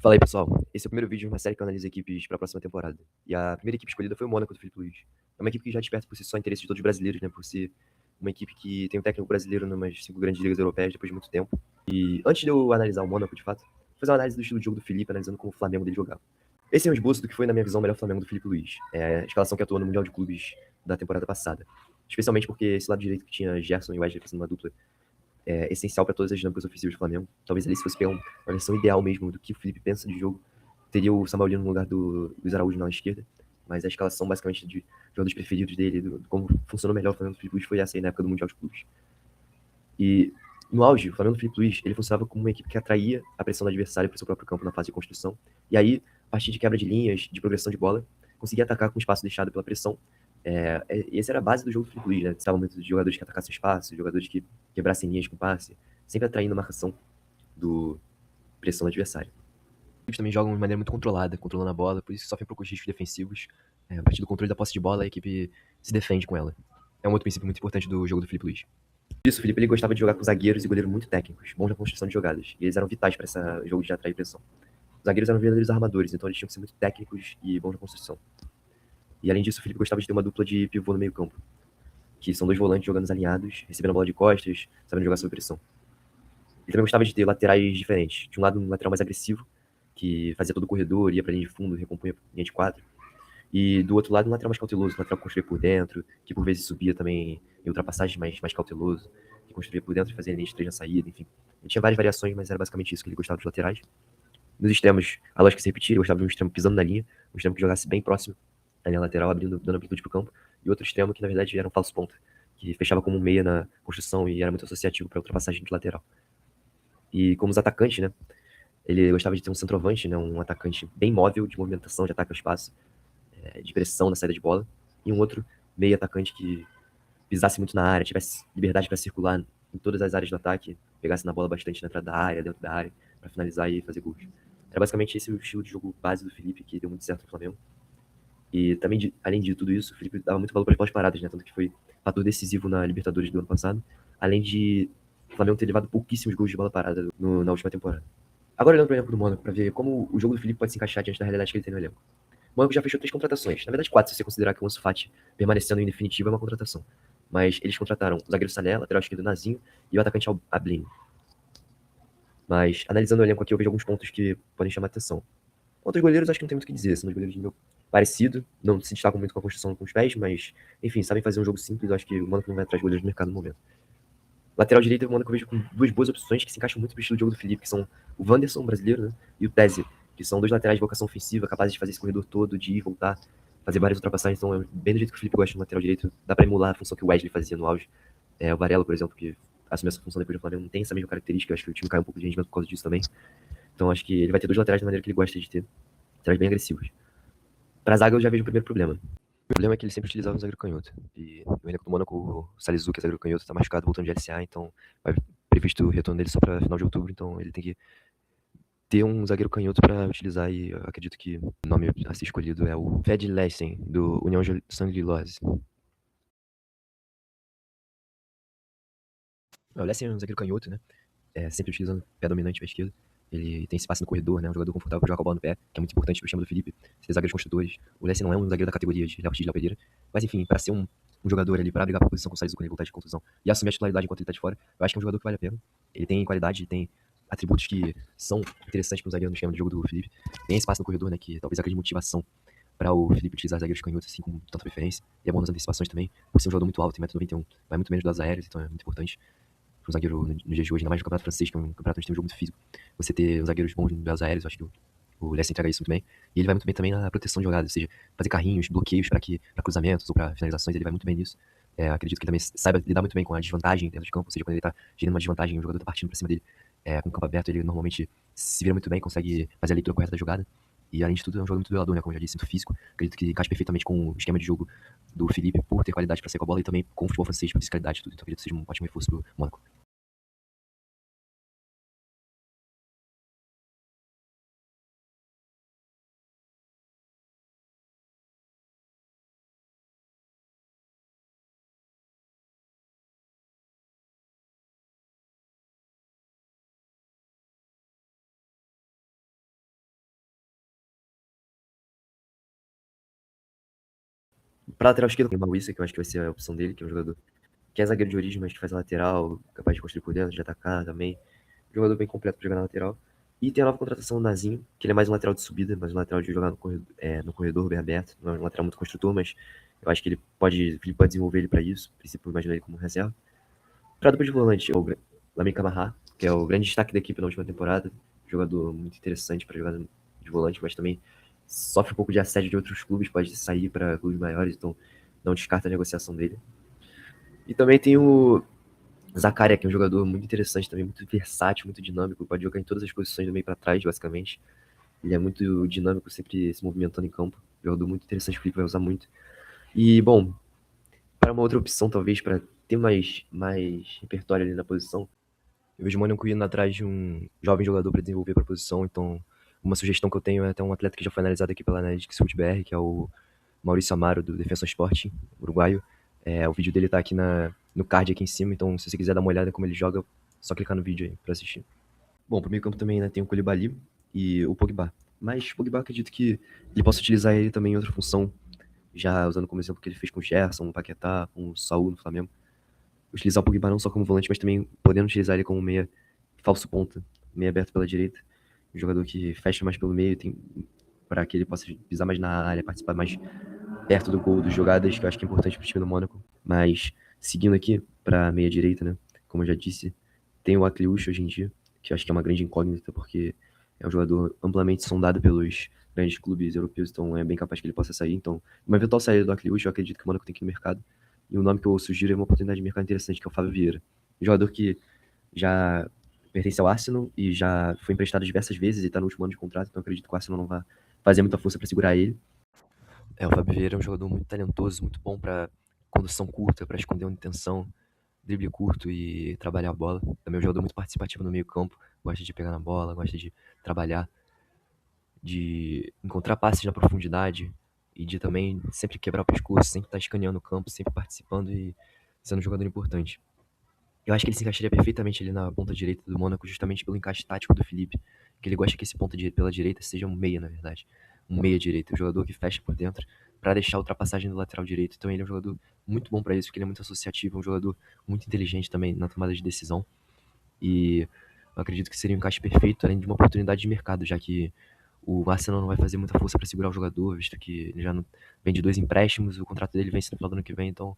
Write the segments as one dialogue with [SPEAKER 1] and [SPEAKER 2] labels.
[SPEAKER 1] Fala aí, pessoal. Esse é o primeiro vídeo de uma série que eu analiso equipes para a próxima temporada. E a primeira equipe escolhida foi o Mônaco do Filipe Luiz. É uma equipe que já desperta por si só interesse de todos os brasileiros, né? Por ser uma equipe que tem um técnico brasileiro numas 5 grandes ligas europeias depois de muito tempo. E antes de eu analisar o Mônaco, de fato, vou fazer uma análise do estilo de jogo do Felipe, analisando como o Flamengo dele jogava. Esse é um esboço do que foi, na minha visão, o melhor Flamengo do Filipe Luiz. É a escalação que atuou no Mundial de Clubes da temporada passada. Especialmente porque esse lado direito que tinha Gerson e Wesley fazendo uma dupla é essencial para todas as dinâmicas ofensivas do Flamengo. Talvez ali, se fosse pegar uma versão ideal mesmo do que o Felipe pensa de jogo, teria o Samuel Lino no lugar do Luiz Araújo na esquerda. Mas a escalação, basicamente, de jogadores preferidos dele, como funcionou melhor o Flamengo do Felipe Luiz, foi essa aí na época do Mundial de Clubes. E no auge, o Flamengo do Felipe Luiz, ele funcionava como uma equipe que atraía a pressão do adversário para o seu próprio campo na fase de construção. E aí, a partir de quebra de linhas, de progressão de bola, conseguia atacar com o espaço deixado pela pressão. Essa era a base do jogo do Felipe Luiz, né? Estavam muitos jogadores que atacassem espaço, jogadores que quebrassem linhas com passe, sempre atraindo a marcação do pressão do adversário. Eles também jogam de maneira muito controlada, controlando a bola, por isso sofrem poucos riscos defensivos. A partir do controle da posse de bola, a equipe se defende com ela. É um outro princípio muito importante do jogo do Felipe Luiz. Isso, o Felipe ele gostava de jogar com zagueiros e goleiros muito técnicos, bons na construção de jogadas. E eles eram vitais para esse jogo de atrair pressão. Os zagueiros eram verdadeiros armadores, então eles tinham que ser muito técnicos e bons na construção. E além disso, o Felipe gostava de ter uma dupla de pivô no meio campo, que são dois volantes jogando alinhados, recebendo a bola de costas, sabendo jogar sob pressão. Ele também gostava de ter laterais diferentes. De um lado, um lateral mais agressivo, que fazia todo o corredor, ia para a linha de fundo, recompunha a linha de quadro. E do outro lado, um lateral mais cauteloso, um lateral que construía por dentro, que por vezes subia também em ultrapassagens mais cauteloso, que construía por dentro e fazia a linha de 3 na saída, enfim. Ele tinha várias variações, mas era basicamente isso que ele gostava dos laterais. Nos extremos, a lógica se repetia, ele gostava de um extremo pisando na linha, um extremo que jogasse bem próximo da linha lateral, abrindo, dando amplitude para o campo, e outro extremo que na verdade era um falso ponta, que fechava como um meia na construção e era muito associativo para ultrapassagem de lateral. E como os atacantes, né? Ele gostava de ter um centroavante, né? Um atacante bem móvel, de movimentação, de ataque ao espaço, de pressão na saída de bola, e um outro meio atacante que pisasse muito na área, tivesse liberdade para circular em todas as áreas do ataque, pegasse na bola bastante na entrada da área, dentro da área, para finalizar e fazer gols. Era basicamente esse o estilo de jogo base do Felipe, que deu muito certo no Flamengo. E também, além de tudo isso, o Felipe dava muito valor para as bolas paradas, né? Tanto que foi fator decisivo na Libertadores do ano passado, além de o Flamengo ter levado pouquíssimos gols de bola parada na última temporada. Agora olhando para o elenco do Mônaco, para ver como o jogo do Felipe pode se encaixar diante da realidade que ele tem no elenco. O Mônaco já fechou 3 contratações. Na verdade, 4, se você considerar que o Ansu Fati permanecendo em definitivo é uma contratação. Mas eles contrataram o zagueiro Sané, lateral esquerdo Nazinho e o atacante Ablin. Mas, analisando o elenco aqui, eu vejo alguns pontos que podem chamar a atenção. Outros goleiros, acho que não tem muito o que dizer. São dois goleiros de nível parecido. Não se destacam muito com a construção com os pés, mas, enfim, sabem fazer um jogo simples. Eu acho que o Mônaco não vai atrás de goleiros no mercado no momento. Lateral direito, o Mônaco eu vejo com duas boas opções que se encaixam muito no estilo de jogo do Felipe, que são o Wanderson, brasileiro, né? E o Tese, que são dois laterais de vocação ofensiva, capazes de fazer esse corredor todo, de ir e voltar, fazer várias ultrapassagens. Então, é bem do jeito que o Felipe gosta no lateral direito. Dá pra emular a função que o Wesley fazia no auge. O Varela, por exemplo, que assumiu essa função depois do Flamengo, não tem essa mesma característica. Eu acho que o time cai um pouco de rendimento por causa disso também. Então, acho que ele vai ter dois laterais da maneira que ele gosta de ter. Laterais bem agressivos. Pra zaga, eu já vejo o primeiro problema. O problema é que ele sempre utilizava um zagueiro canhoto. E no elenco do Mônaco, o Salisu, que é zagueiro canhoto, tá machucado, voltando de LCA, então vai previsto o retorno dele só para final de outubro, então ele tem que ter um zagueiro canhoto para utilizar e eu acredito que o nome a ser escolhido é o Fed Lessen, do União Saint-Gilloise. O Lessen é um zagueiro canhoto, né? Sempre utilizando o pé dominante para esquerda. Ele tem espaço no corredor, né? Um jogador confortável para jogar com a bola no pé, que é muito importante pro esquema do Felipe. Ser zagueiros construtores. O Lessen não é um zagueiro da categoria de Léo Ortiz de Léo Pereira. Mas enfim, para ser um jogador ali, para brigar por posição com o Salisu quando ele voltar de contusão e assumir a titularidade enquanto ele tá de fora, eu acho que é um jogador que vale a pena. Ele tem qualidade, tem atributos que são interessantes para um zagueiro no esquema do jogo do Felipe. Tem espaço no corredor, né? Que talvez a grande motivação para o Felipe utilizar zagueiros canhotos assim com tanta preferência. E é bom nas antecipações também, por ser um jogador muito alto, tem 1,91 m, vai muito menos das aéreas, então é muito importante para um zagueiro no dia de hoje, ainda mais no Campeonato Francês, que é um campeonato onde tem um jogo muito físico. Você ter zagueiros bons nos duelos aéreos, eu acho que o Lessa entrega isso muito bem. E ele vai muito bem também na proteção de jogadas, ou seja, fazer carrinhos, bloqueios para cruzamentos ou para finalizações, ele vai muito bem nisso. Acredito que ele também saiba lidar muito bem com a desvantagem dentro de campo, ou seja, quando ele tá gerando uma desvantagem e o jogador tá partindo para cima dele com o campo aberto, ele normalmente se vira muito bem, consegue fazer a leitura correta da jogada. E além de tudo, é um jogo muito duelador, né? Como eu já disse, muito físico. Acredito que encaixa perfeitamente com o esquema de jogo do Felipe, por ter qualidade para sair com a bola e também com o futebol francês, por fisicalidade e tudo. Então acredito que seja um ótimo reforço pro Mônaco. Pra lateral esquerdo, tem o Maurício, que eu acho que vai ser a opção dele, que é um jogador que é zagueiro de origem, mas que faz a lateral, capaz de construir por dentro, de atacar também. Jogador bem completo pra jogar na lateral. E tem a nova contratação do Nazinho, que ele é mais um lateral de subida, mais um lateral de jogar no corredor bem aberto. Não é um lateral muito construtor, mas eu acho que ele pode desenvolver ele pra isso. A princípio, imagino ele como reserva. Pra dupla de volante, é o Lamine Camara, que é o grande destaque da equipe na última temporada. Jogador muito interessante para jogar de volante, mas também sofre um pouco de assédio de outros clubes, pode sair para clubes maiores, então não descarta a negociação dele. E também tem o Zakaria, que é um jogador muito interessante também, muito versátil, muito dinâmico, pode jogar em todas as posições do meio para trás, basicamente. Ele é muito dinâmico, sempre se movimentando em campo. Jogador muito interessante que o Felipe vai usar muito. E, bom, para uma outra opção, talvez, para ter mais repertório ali na posição, eu vejo o Mônaco indo atrás de um jovem jogador para desenvolver para a posição, então uma sugestão que eu tenho é até um atleta que já foi analisado aqui pela Analytics FootBR, que é o Maurício Amaro, do Defensor Sporting, uruguaio. O vídeo dele tá aqui no card aqui em cima, então se você quiser dar uma olhada como ele joga, é só clicar no vídeo aí para assistir. Bom, pro meio campo também tem o Koulibaly e o Pogba. Mas o Pogba, acredito que ele possa utilizar ele também em outra função, já usando como exemplo o que ele fez com o Gerson, o Paquetá, com o Saúl no Flamengo. Utilizar o Pogba não só como volante, mas também podendo utilizar ele como meia falso ponta, meia aberto pela direita. Um jogador que fecha mais pelo meio, para que ele possa pisar mais na área, participar mais perto do gol, das jogadas, que eu acho que é importante para o time do Mônaco. Mas seguindo aqui para meia direita, né? Como eu já disse, tem o Akliush hoje em dia, que eu acho que é uma grande incógnita, porque é um jogador amplamente sondado pelos grandes clubes europeus, então é bem capaz que ele possa sair. Então, uma eventual saída do Akliush, eu acredito que o Mônaco tem que ir no mercado. E o nome que eu sugiro é uma oportunidade de mercado interessante, que é o Fábio Vieira. Um jogador que já pertence ao Arsenal e já foi emprestado diversas vezes e está no último ano de contrato, então acredito que o Arsenal não vai fazer muita força para segurar ele. O Fábio Vieira é um jogador muito talentoso, muito bom para condução curta, para esconder uma intenção, drible curto e trabalhar a bola. Também é um jogador muito participativo no meio campo, gosta de pegar na bola, gosta de trabalhar, de encontrar passes na profundidade e de também sempre quebrar o pescoço, sempre estar escaneando o campo, sempre participando e sendo um jogador importante. Eu acho que ele se encaixaria perfeitamente ali na ponta direita do Mônaco, justamente pelo encaixe tático do Felipe, que ele gosta que esse ponta pela direita seja um meia, na verdade. Um meia direita, um jogador que fecha por dentro para deixar a ultrapassagem do lateral direito. Então ele é um jogador muito bom para isso, porque ele é muito associativo, é um jogador muito inteligente também na tomada de decisão. E eu acredito que seria um encaixe perfeito, além de uma oportunidade de mercado, já que o Arsenal não vai fazer muita força para segurar o jogador, visto que ele já não vem de 2 empréstimos, o contrato dele vence no final do ano que vem, então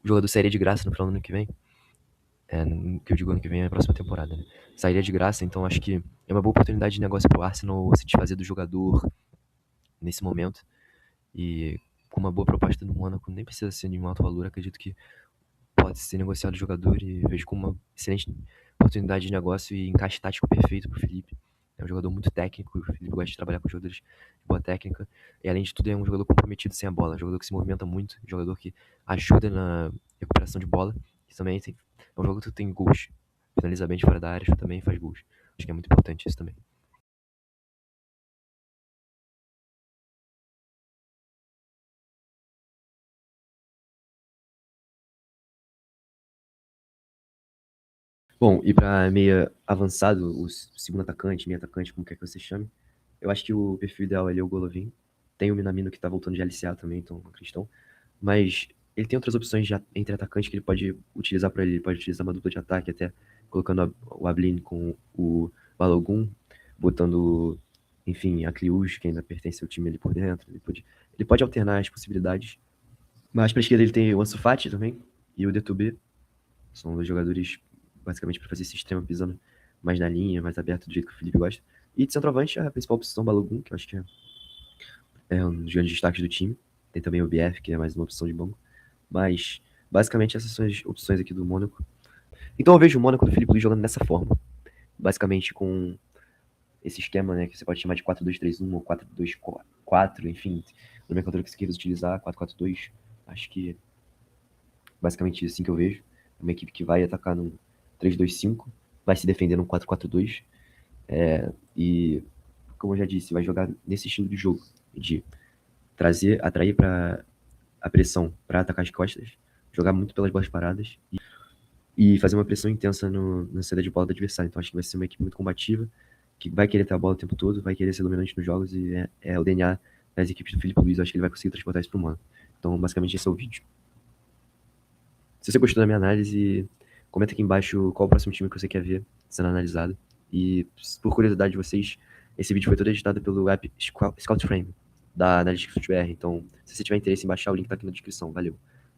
[SPEAKER 1] o jogador sairia de graça no final do ano que vem. Que eu digo ano que vem é a próxima temporada, né? Sairia de graça, então acho que é uma boa oportunidade de negócio pro Arsenal se desfazer do jogador nesse momento. E com uma boa proposta do Mônaco, nem precisa ser de um alto valor, acredito que pode ser negociado o jogador e vejo como uma excelente oportunidade de negócio e encaixe tático perfeito pro Felipe. É um jogador muito técnico, o Felipe gosta de trabalhar com jogadores de boa técnica. E além de tudo, é um jogador comprometido sem a bola, um jogador que se movimenta muito, um jogador que ajuda na recuperação de bola. E também é um jogador que tem gols, finaliza bem de fora da área, também faz gols. Acho que é muito importante isso também. Bom, e para meia avançado, o segundo atacante, meia atacante, como quer que você chame, eu acho que o perfil ideal ali é o Golovin. Tem o Minamino que tá voltando de LCA também, então, Cristão. Mas ele tem outras opções entre atacantes que ele pode utilizar para ele. Ele pode utilizar uma dupla de ataque, até colocando o Ablin com o Balogun, botando, enfim, a Kliush, que ainda pertence ao time ali por dentro. Ele pode alternar as possibilidades. Mas para esquerda ele tem o Ansu Fati também e o Detubé. São dois jogadores basicamente para fazer esse extremo pisando mais na linha, mais aberto do jeito que o Felipe gosta. E de centroavante, a principal opção, Balogun, que eu acho que é um dos grandes destaques do time. Tem também o BF, que é mais uma opção de banco. Mas, basicamente, essas são as opções aqui do Mônaco. Então eu vejo o Mônaco do Felipe Luiz jogando dessa forma. Basicamente com esse esquema, né, que você pode chamar de 4-2-3-1 ou 4-2-4, enfim, no nomenclatura que você queira utilizar, 4-4-2. Acho que basicamente assim que eu vejo. É uma equipe que vai atacar no 3-2-5, vai se defender no 4-4-2. E, como eu já disse, vai jogar nesse estilo de jogo, de atrair para a pressão para atacar as costas, jogar muito pelas bolas paradas e fazer uma pressão intensa na saída de bola do adversário. Então acho que vai ser uma equipe muito combativa, que vai querer ter a bola o tempo todo, vai querer ser dominante nos jogos e é o DNA das equipes do Felipe Luiz, eu acho que ele vai conseguir transportar isso pro Mônaco. Então, basicamente, esse é o vídeo. Se você gostou da minha análise, comenta aqui embaixo qual o próximo time que você quer ver sendo analisado. E, por curiosidade de vocês, esse vídeo foi todo editado pelo app Scout Frame, da Analytics BR. Então, se você tiver interesse em baixar, o link tá aqui na descrição. Valeu!